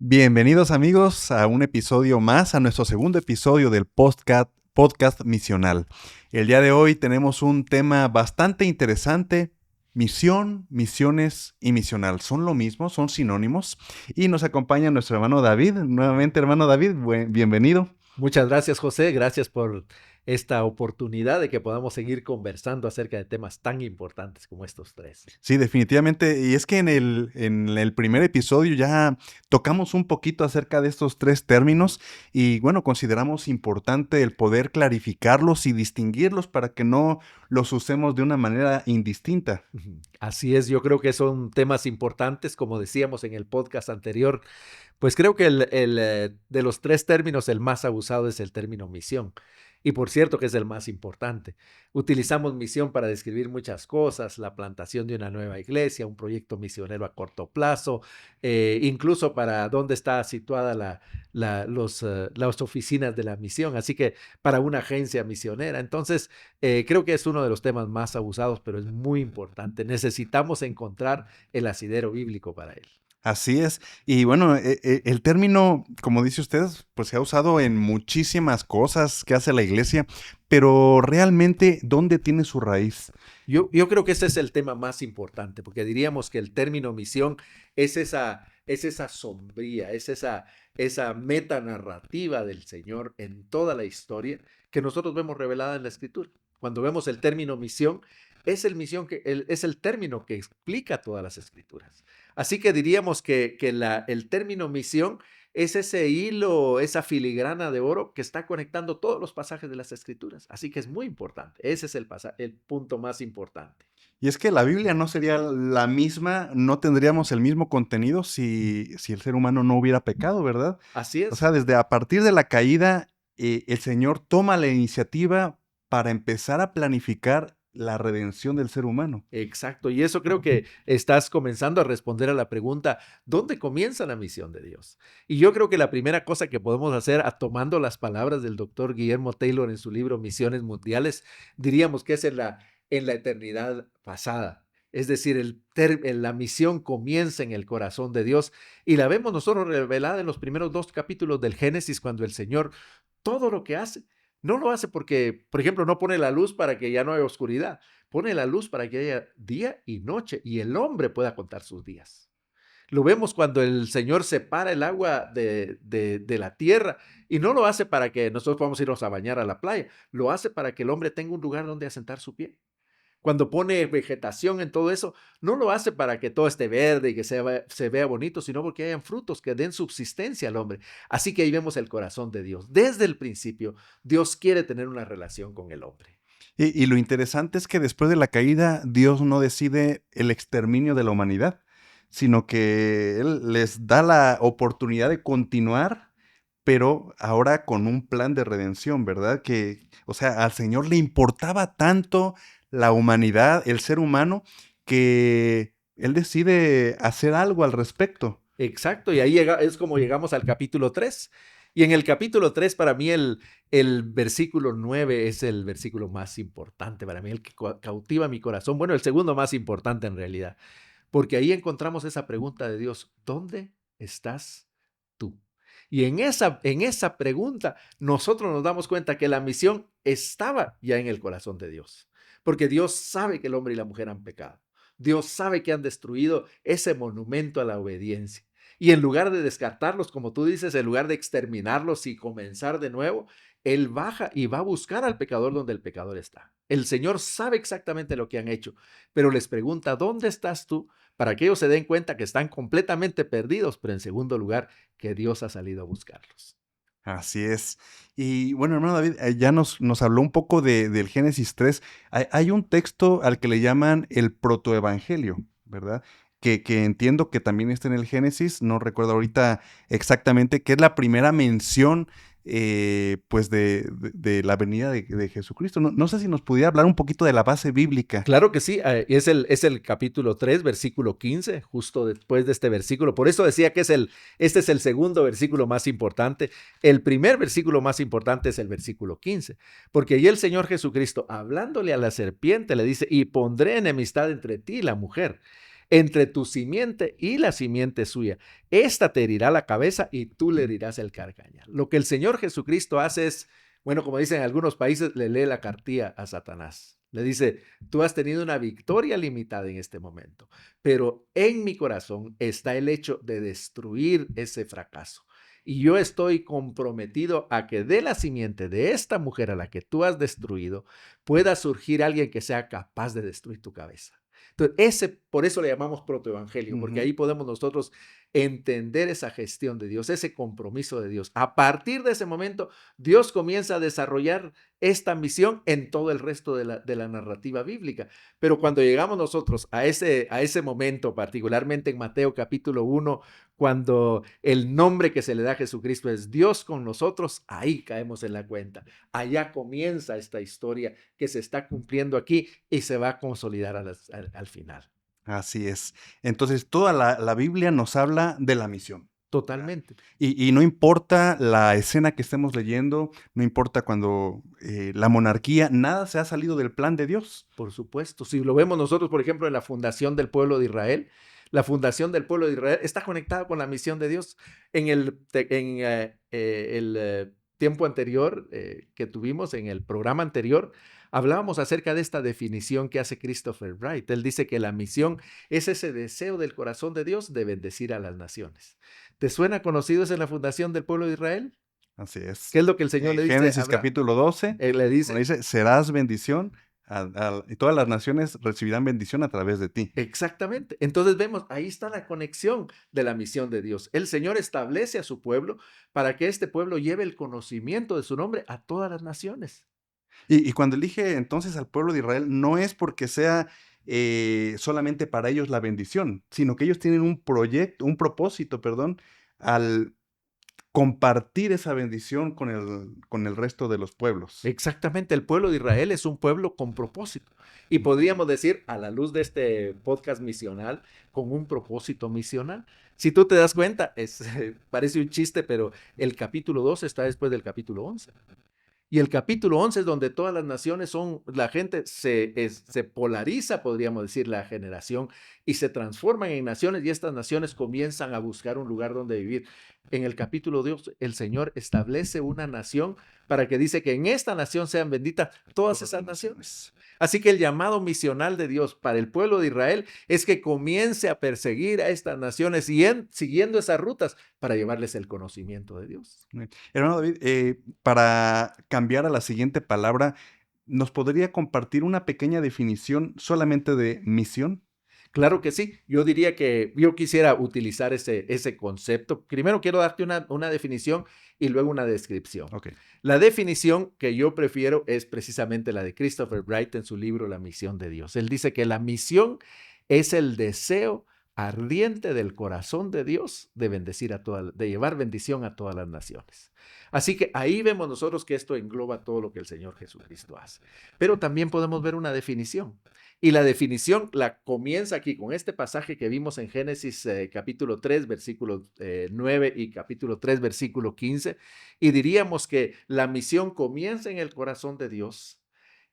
Bienvenidos amigos a un episodio más, a nuestro segundo episodio del podcast Misional. El día de hoy tenemos un tema bastante interesante: misión, misiones y misional. ¿Son lo mismo? ¿Son sinónimos? Y nos acompaña nuestro hermano David. Nuevamente, hermano David, bienvenido. Muchas gracias, José. Gracias por esta oportunidad de que podamos seguir conversando acerca de temas tan importantes como estos tres. Sí, definitivamente. Y es que en el primer episodio ya tocamos un poquito acerca de estos tres términos y bueno, consideramos importante el poder clarificarlos y distinguirlos para que no los usemos de una manera indistinta. Así es, yo creo que son temas importantes, como decíamos en el podcast anterior. Pues creo que de los tres términos, el más abusado es el término misión. Y por cierto que es el más importante. Utilizamos misión para describir muchas cosas: la plantación de una nueva iglesia, un proyecto misionero a corto plazo, incluso para dónde está situada las oficinas de la misión, así que para una agencia misionera. Entonces, creo que es uno de los temas más abusados, pero es muy importante. Necesitamos encontrar el asidero bíblico para él. Así es. Y bueno, el término, como dice usted, pues se ha usado en muchísimas cosas que hace la iglesia, pero realmente, ¿dónde tiene su raíz? Yo creo que ese es el tema más importante, porque diríamos que el término misión es esa sombría, esa metanarrativa del Señor en toda la historia que nosotros vemos revelada en la Escritura. Cuando vemos el término misión, es el término que explica todas las Escrituras. Así que diríamos que el término misión es ese hilo, esa filigrana de oro que está conectando todos los pasajes de las Escrituras. Así que es muy importante. Ese es el punto más importante. Y es que la Biblia no sería la misma, no tendríamos el mismo contenido si el ser humano no hubiera pecado, ¿verdad? Así O es. sea, desde a partir de la caída, el Señor toma la iniciativa para empezar a planificar la redención del ser humano. Exacto. Y eso creo que estás comenzando a responder a la pregunta: ¿dónde comienza la misión de Dios? Y yo creo que la primera cosa que podemos hacer, tomando las palabras del doctor Guillermo Taylor en su libro Misiones Mundiales, diríamos que es en la eternidad pasada. Es decir, la misión comienza en el corazón de Dios y la vemos nosotros revelada en los primeros 2 capítulos del Génesis, cuando el Señor todo lo que hace, no lo hace porque, por ejemplo, no pone la luz para que ya no haya oscuridad. Pone la luz para que haya día y noche y el hombre pueda contar sus días. Lo vemos cuando el Señor separa el agua de la tierra, y no lo hace para que nosotros podamos irnos a bañar a la playa. Lo hace para que el hombre tenga un lugar donde asentar su pie. Cuando pone vegetación en todo eso, no lo hace para que todo esté verde y que se vea bonito, sino porque hayan frutos que den subsistencia al hombre. Así que ahí vemos el corazón de Dios. Desde el principio, Dios quiere tener una relación con el hombre. Y lo interesante es que después de la caída, Dios no decide el exterminio de la humanidad, sino que Él les da la oportunidad de continuar, pero ahora con un plan de redención, ¿verdad? Que, o sea, al Señor le importaba tanto la humanidad, el ser humano, que Él decide hacer algo al respecto. Exacto, y ahí es como llegamos al capítulo 3. Y en el capítulo 3, para mí, el versículo 9 es el versículo más importante para mí, el que cautiva mi corazón. Bueno, el segundo más importante en realidad, porque ahí encontramos esa pregunta de Dios: ¿dónde estás tú? Y en esa pregunta nosotros nos damos cuenta que la misión estaba ya en el corazón de Dios, porque Dios sabe que el hombre y la mujer han pecado. Dios sabe que han destruido ese monumento a la obediencia. Y en lugar de descartarlos, como tú dices, en lugar de exterminarlos y comenzar de nuevo, Él baja y va a buscar al pecador donde el pecador está. El Señor sabe exactamente lo que han hecho, pero les pregunta: ¿dónde estás tú? Para que ellos se den cuenta que están completamente perdidos, pero en segundo lugar, que Dios ha salido a buscarlos. Así es. Y bueno, hermano David, ya nos habló un poco del Génesis 3. Hay un texto al que le llaman el protoevangelio, ¿verdad? Que entiendo que también está en el Génesis, no recuerdo ahorita exactamente, que es la primera mención, pues, de la venida de Jesucristo. No sé si nos pudiera hablar un poquito de la base bíblica. Claro que sí, es el capítulo 3, versículo 15, justo después de este versículo. Por eso decía que este es el segundo versículo más importante. El primer versículo más importante es el versículo 15, porque ahí el Señor Jesucristo, hablándole a la serpiente, le dice: y pondré enemistad entre ti y la mujer, entre tu simiente y la simiente suya. Esta te herirá la cabeza y tú le herirás el carcañal. Lo que el Señor Jesucristo hace es, bueno, como dicen en algunos países, le lee la cartilla a Satanás. Le dice, tú has tenido una victoria limitada en este momento, pero en mi corazón está el hecho de destruir ese fracaso. Y yo estoy comprometido a que de la simiente de esta mujer a la que tú has destruido, pueda surgir alguien que sea capaz de destruir tu cabeza. Entonces, por eso le llamamos protoevangelio, porque ahí podemos nosotros entender esa gestión de Dios, ese compromiso de Dios. A partir de ese momento, Dios comienza a desarrollar esta misión en todo el resto de la narrativa bíblica. Pero cuando llegamos nosotros a ese momento, particularmente en Mateo capítulo 1, cuando el nombre que se le da a Jesucristo es Dios con nosotros, ahí caemos en la cuenta. Allá comienza esta historia que se está cumpliendo aquí y se va a consolidar al final. Así es. Entonces, toda la Biblia nos habla de la misión. Totalmente. Y no importa la escena que estemos leyendo, no importa cuando la monarquía, nada se ha salido del plan de Dios. Por supuesto. Si lo vemos nosotros, por ejemplo, en la fundación del pueblo de Israel, la fundación del pueblo de Israel está conectada con la misión de Dios. En el tiempo anterior que tuvimos, en el programa anterior, hablábamos acerca de esta definición que hace Christopher Wright. Él dice que la misión es ese deseo del corazón de Dios de bendecir a las naciones. ¿Te suena conocido eso en la fundación del pueblo de Israel? Así es. ¿Qué es lo que el Señor le dice? Génesis capítulo 12, le dice, serás bendición y todas las naciones recibirán bendición a través de ti. Exactamente. Entonces vemos, ahí está la conexión de la misión de Dios. El Señor establece a su pueblo para que este pueblo lleve el conocimiento de su nombre a todas las naciones. Y cuando elige entonces al pueblo de Israel, no es porque sea solamente para ellos la bendición, sino que ellos tienen un propósito, al compartir esa bendición con el resto de los pueblos. Exactamente, el pueblo de Israel es un pueblo con propósito. Y podríamos decir, a la luz de este podcast misional, con un propósito misional. Si tú te das cuenta, parece un chiste, pero el capítulo 2 está después del capítulo 11. Y el capítulo 11 es donde todas las naciones la gente se polariza, podríamos decir, la generación, y se transforman en naciones, y estas naciones comienzan a buscar un lugar donde vivir. En el capítulo 2, el Señor establece una nación para que dice que en esta nación sean benditas todas esas naciones. Así que el llamado misional de Dios para el pueblo de Israel es que comience a perseguir a estas naciones siguiendo esas rutas para llevarles el conocimiento de Dios. Hermano David, para cambiar a la siguiente palabra, ¿nos podría compartir una pequeña definición solamente de misión? Claro que sí. Yo diría que yo quisiera utilizar ese concepto. Primero quiero darte una definición y luego una descripción. Okay. La definición que yo prefiero es precisamente la de Christopher Wright en su libro La misión de Dios. Él dice que la misión es el deseo ardiente del corazón de Dios de llevar bendición a todas las naciones. Así que ahí vemos nosotros que esto engloba todo lo que el Señor Jesucristo hace. Pero también podemos ver una definición. Y la definición la comienza aquí con este pasaje que vimos en Génesis capítulo 3, versículo 9 y capítulo 3, versículo 15. Y diríamos que la misión comienza en el corazón de Dios.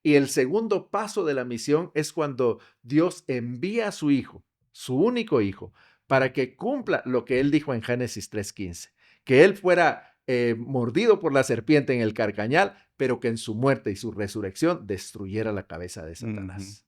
Y el segundo paso de la misión es cuando Dios envía a su Hijo, su único Hijo, para que cumpla lo que Él dijo en Génesis 3:15, que Él fuera mordido por la serpiente en el carcañal, pero que en su muerte y su resurrección destruyera la cabeza de Satanás.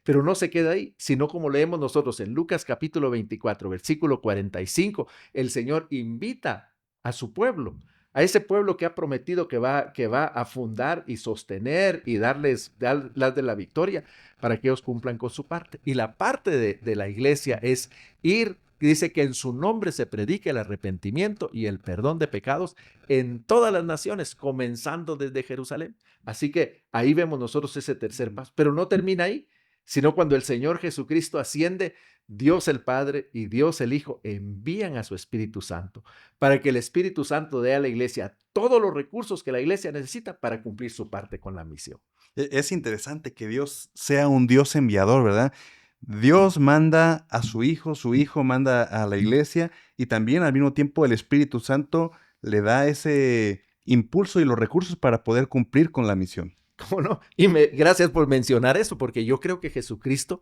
Pero no se queda ahí, sino como leemos nosotros en Lucas capítulo 24, versículo 45, el Señor invita a su pueblo, a ese pueblo que ha prometido que va a fundar y sostener y darles de la victoria para que ellos cumplan con su parte. Y la parte de la iglesia es ir. Dice que en su nombre se predique el arrepentimiento y el perdón de pecados en todas las naciones, comenzando desde Jerusalén. Así que ahí vemos nosotros ese tercer paso. Pero no termina ahí, sino cuando el Señor Jesucristo asciende, Dios el Padre y Dios el Hijo envían a su Espíritu Santo para que el Espíritu Santo dé a la iglesia todos los recursos que la iglesia necesita para cumplir su parte con la misión. Es interesante que Dios sea un Dios enviador, ¿verdad? Dios manda a su Hijo manda a la iglesia y también al mismo tiempo el Espíritu Santo le da ese impulso y los recursos para poder cumplir con la misión. ¿Cómo no? Y gracias por mencionar eso, porque yo creo que Jesucristo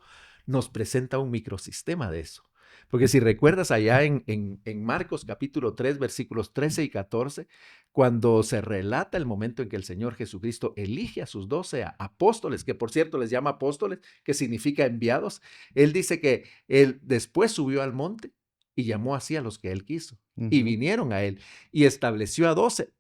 nos presenta un microsistema de eso. Porque si recuerdas allá en Marcos capítulo 3, versículos 13 y 14, cuando se relata el momento en que el Señor Jesucristo elige a sus 12 apóstoles, que por cierto les llama apóstoles, que significa enviados, él dice que él después subió al monte y llamó así a los que él quiso. Y Ujú. vinieron a él y estableció a 12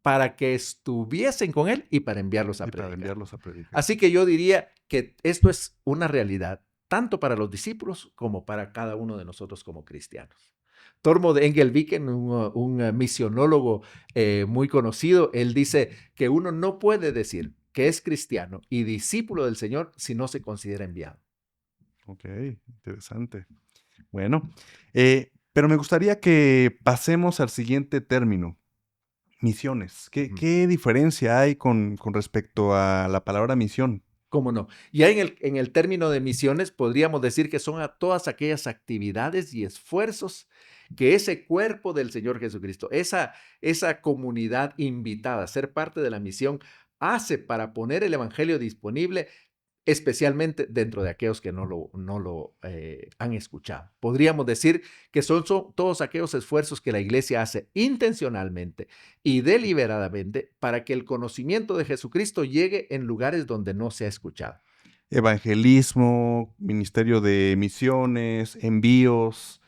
para que estuviesen con él y para enviarlos a Y para predicar. enviarlos a predicar. Así que yo diría que esto es una realidad tanto para los discípulos como para cada uno de nosotros como cristianos. Tormod Engelviken, un misionólogo muy conocido, él dice que uno no puede decir que es cristiano y discípulo del Señor si no se considera enviado. Ok, interesante. Bueno, pero me gustaría que pasemos al siguiente término, misiones. ¿Qué diferencia hay con respecto a la palabra misión? ¿Cómo no? Ya en el término de misiones podríamos decir que son a todas aquellas actividades y esfuerzos que ese cuerpo del Señor Jesucristo, esa comunidad invitada a ser parte de la misión, hace para poner el Evangelio disponible, especialmente dentro de aquellos que no lo han escuchado. Podríamos decir que son todos aquellos esfuerzos que la iglesia hace intencionalmente y deliberadamente para que el conocimiento de Jesucristo llegue en lugares donde no se ha escuchado. Evangelismo, ministerio de misiones, envíos,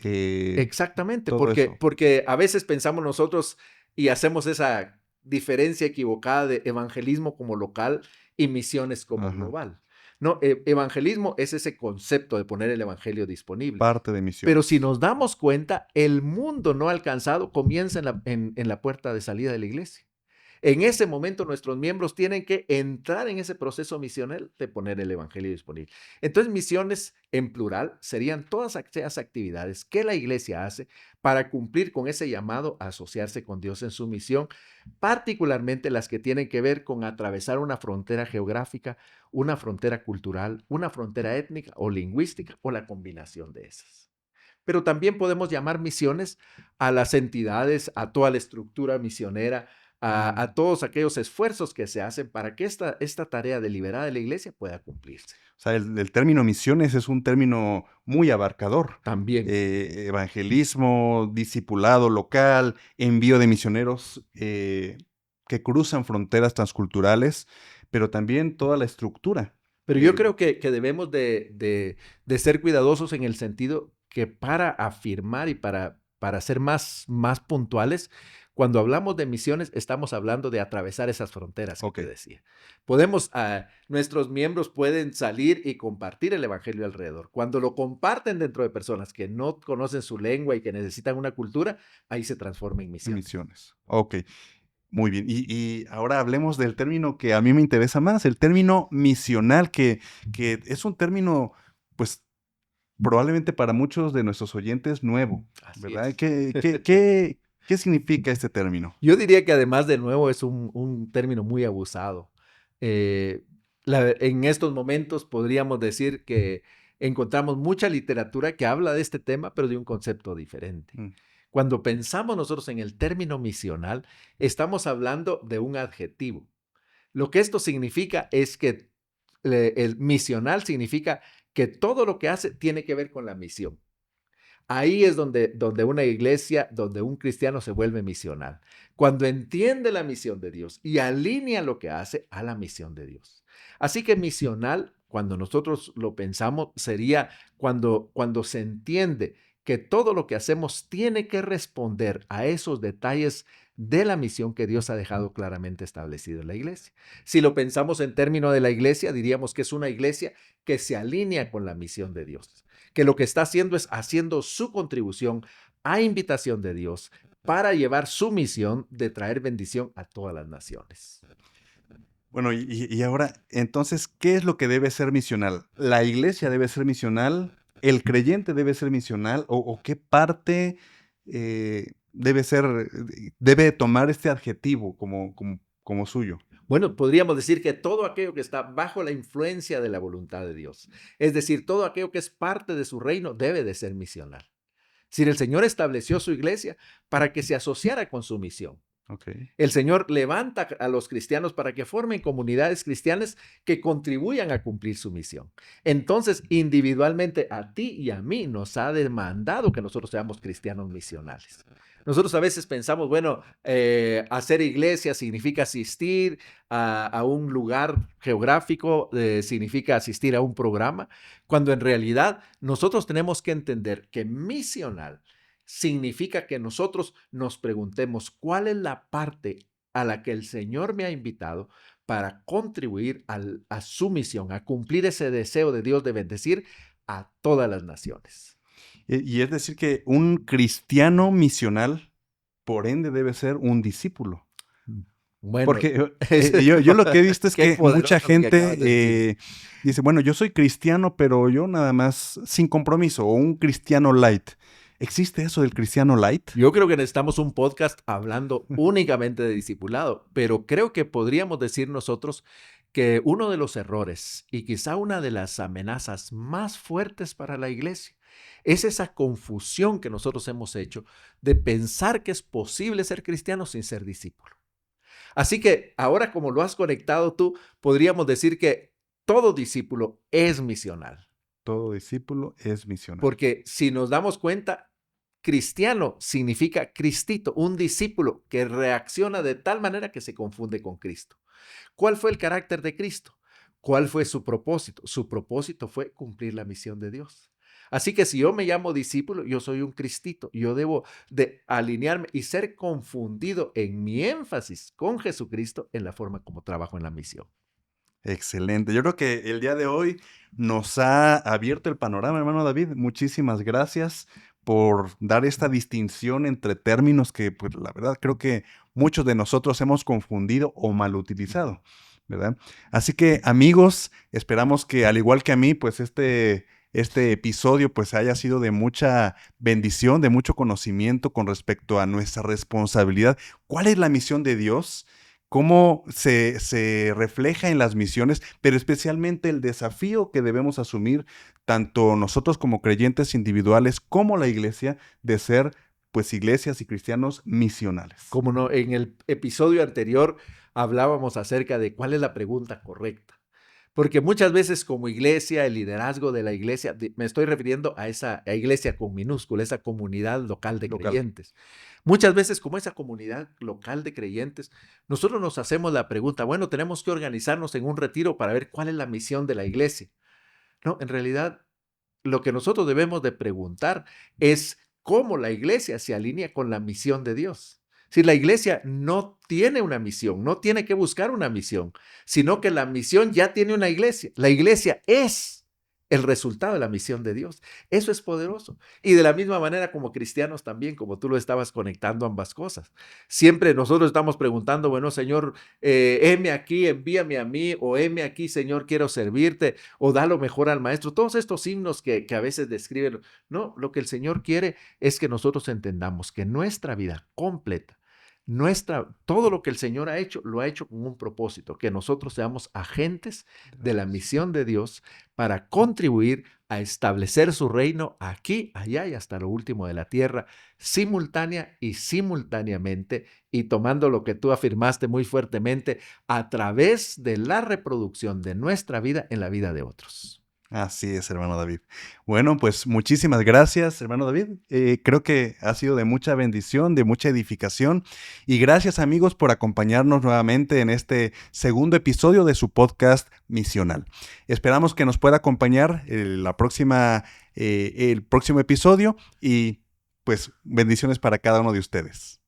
Exactamente, todo eso. porque a veces pensamos nosotros y hacemos esa diferencia equivocada de evangelismo como local y misiones como Ajá. global. No, evangelismo es ese concepto de poner el evangelio disponible. Parte de Pero si misiones. nos damos cuenta, el mundo no alcanzado comienza en la puerta de salida de la iglesia. En ese momento nuestros miembros tienen que entrar en ese proceso misional de poner el evangelio disponible. Entonces, misiones en plural serían todas aquellas actividades que la iglesia hace para cumplir con ese llamado a asociarse con Dios en su misión, particularmente las que tienen que ver con atravesar una frontera geográfica, una frontera cultural, una frontera étnica o lingüística o la combinación de esas. Pero también podemos llamar misiones a las entidades, a toda la estructura misionera, a todos aquellos esfuerzos que se hacen para que esta tarea deliberada de la iglesia pueda cumplirse. O sea, el término misiones es un término muy abarcador. También. Evangelismo, discipulado local, envío de misioneros que cruzan fronteras transculturales, pero también toda la estructura. Pero yo creo que debemos de ser cuidadosos en el sentido que para afirmar y para ser más puntuales, cuando hablamos de misiones, estamos hablando de atravesar esas fronteras que Ok. te decía. Nuestros miembros pueden salir y compartir el evangelio alrededor. Cuando lo comparten dentro de personas que no conocen su lengua y que necesitan una cultura, ahí se transforma en misiones. Misiones. Ok. Muy bien. Y ahora hablemos del término que a mí me interesa más, el término misional, que es un término, pues, probablemente para muchos de nuestros oyentes nuevo, Así ¿verdad? es. ¿Qué significa este término? Yo diría que además de nuevo es un término muy abusado. En estos momentos podríamos decir que encontramos mucha literatura que habla de este tema, pero de un concepto diferente. Mm, Cuando pensamos nosotros en el término misional, estamos hablando de un adjetivo. Lo que esto significa es que el misional significa que todo lo que hace tiene que ver con la misión. Ahí es donde una iglesia, donde un cristiano se vuelve misional. Cuando entiende la misión de Dios y alinea lo que hace a la misión de Dios. Así que misional, cuando nosotros lo pensamos, sería cuando se entiende que todo lo que hacemos tiene que responder a esos detalles de la misión que Dios ha dejado claramente establecido en la iglesia. Si lo pensamos en términos de la iglesia, diríamos que es una iglesia que se alinea con la misión de Dios, que lo que está haciendo es haciendo su contribución a invitación de Dios para llevar su misión de traer bendición a todas las naciones. Bueno, y ahora, entonces, ¿qué es lo que debe ser misional? ¿La iglesia debe ser misional? ¿El creyente debe ser misional? ¿O qué parte debe tomar este adjetivo como suyo? Bueno, podríamos decir que todo aquello que está bajo la influencia de la voluntad de Dios, es decir, todo aquello que es parte de su reino, debe de ser misional. Si el Señor estableció su iglesia para que se asociara con su misión. Ok. El Señor levanta a los cristianos para que formen comunidades cristianas que contribuyan a cumplir su misión. Entonces, individualmente a ti y a mí nos ha demandado que nosotros seamos cristianos misionales. Nosotros a veces pensamos, bueno, hacer iglesia significa asistir a un lugar geográfico, significa asistir a un programa, cuando en realidad nosotros tenemos que entender que misional significa que nosotros nos preguntemos cuál es la parte a la que el Señor me ha invitado para contribuir a su misión, a cumplir ese deseo de Dios de bendecir a todas las naciones. Y es decir que un cristiano misional, por ende, debe ser un discípulo. Bueno, Porque yo lo que he visto es qué que mucha poderoso lo que acabas de decir. gente dice, bueno, yo soy cristiano, pero yo nada más sin compromiso, o un cristiano light. ¿Existe eso del cristiano light? Yo creo que necesitamos un podcast hablando únicamente de discipulado, pero creo que podríamos decir nosotros que uno de los errores y quizá una de las amenazas más fuertes para la iglesia es esa confusión que nosotros hemos hecho de pensar que es posible ser cristiano sin ser discípulo. Así que ahora, como lo has conectado tú, podríamos decir que todo discípulo es misional. Todo discípulo es misional. Porque si nos damos cuenta, cristiano significa cristito, un discípulo que reacciona de tal manera que se confunde con Cristo. ¿Cuál fue el carácter de Cristo? ¿Cuál fue su propósito? Su propósito fue cumplir la misión de Dios. Así que si yo me llamo discípulo, yo soy un cristito. Yo debo de alinearme y ser confundido en mi énfasis con Jesucristo en la forma como trabajo en la misión. Excelente. Yo creo que el día de hoy nos ha abierto el panorama, hermano David. Muchísimas gracias por dar esta distinción entre términos que, pues, la verdad, creo que muchos de nosotros hemos confundido o mal utilizado, ¿verdad? Así que, amigos, esperamos que, al igual que a mí, pues este episodio pues haya sido de mucha bendición, de mucho conocimiento con respecto a nuestra responsabilidad. ¿Cuál es la misión de Dios? Cómo se refleja en las misiones, pero especialmente el desafío que debemos asumir tanto nosotros como creyentes individuales como la iglesia de ser pues iglesias y cristianos misionales. Como no, en el episodio anterior hablábamos acerca de cuál es la pregunta correcta. Porque muchas veces como iglesia, el liderazgo de la iglesia, me estoy refiriendo a esa iglesia con minúscula, esa comunidad local de creyentes. Muchas veces como esa comunidad local de creyentes, nosotros nos hacemos la pregunta, bueno, tenemos que organizarnos en un retiro para ver cuál es la misión de la iglesia. No, en realidad, lo que nosotros debemos de preguntar es cómo la iglesia se alinea con la misión de Dios. Si la iglesia no tiene una misión, no tiene que buscar una misión, sino que la misión ya tiene una iglesia. La iglesia es el resultado de la misión de Dios. Eso es poderoso. Y de la misma manera como cristianos también, como tú lo estabas conectando ambas cosas. Siempre nosotros estamos preguntando, bueno, Señor, heme aquí, envíame a mí, o heme aquí, Señor, quiero servirte, o da lo mejor al maestro. Todos estos himnos que a veces describen. No, lo que el Señor quiere es que nosotros entendamos que nuestra vida completa, todo lo que el Señor ha hecho, lo ha hecho con un propósito, que nosotros seamos agentes de la misión de Dios para contribuir a establecer su reino aquí, allá y hasta lo último de la tierra, simultánea y simultáneamente, y tomando lo que tú afirmaste muy fuertemente, a través de la reproducción de nuestra vida en la vida de otros. Así es, hermano David. Bueno, pues muchísimas gracias, hermano David. Creo que ha sido de mucha bendición, de mucha edificación. Y gracias, amigos, por acompañarnos nuevamente en este segundo episodio de su podcast Misional. Esperamos que nos pueda acompañar el próximo episodio y pues bendiciones para cada uno de ustedes.